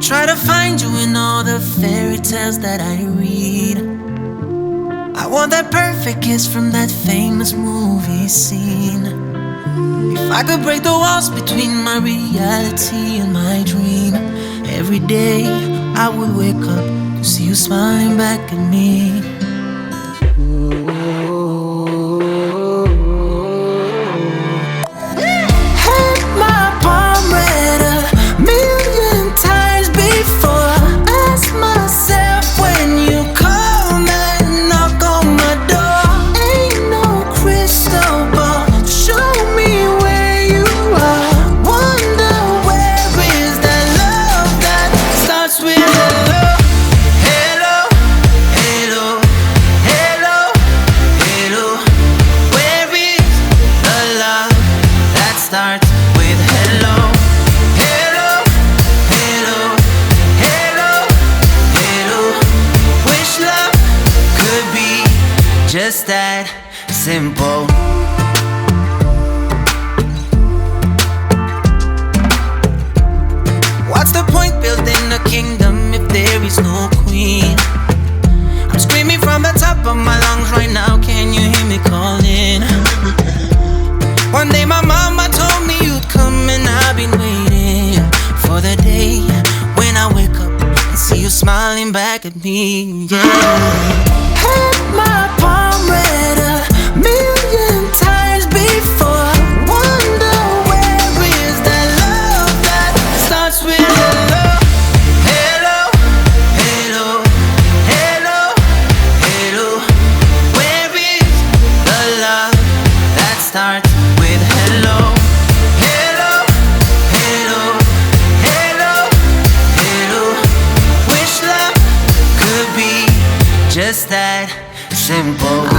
try to find you in all the fairy tales that I read. I want that perfect kiss from that famous movie scene. If I could break the walls between my reality and my dream, every day I would wake up to see you smiling back at me. Starts with hello, hello, hello, hello, hello. Wish love could be just that simple. What's the point building a kingdom if there is no queen? I'm screaming from the top of my lungs right now, can you hear me calling? One day my mama told me you'd come, and I've been waiting for the day when I wake up and see you smiling back at me, yeah. Had my palm read a million times before. Wonder where is that love that starts with hello, hello, hello, hello, hello. Where is the love that starts with hello, hello, hello, hello, hello. Wish love could be just that simple.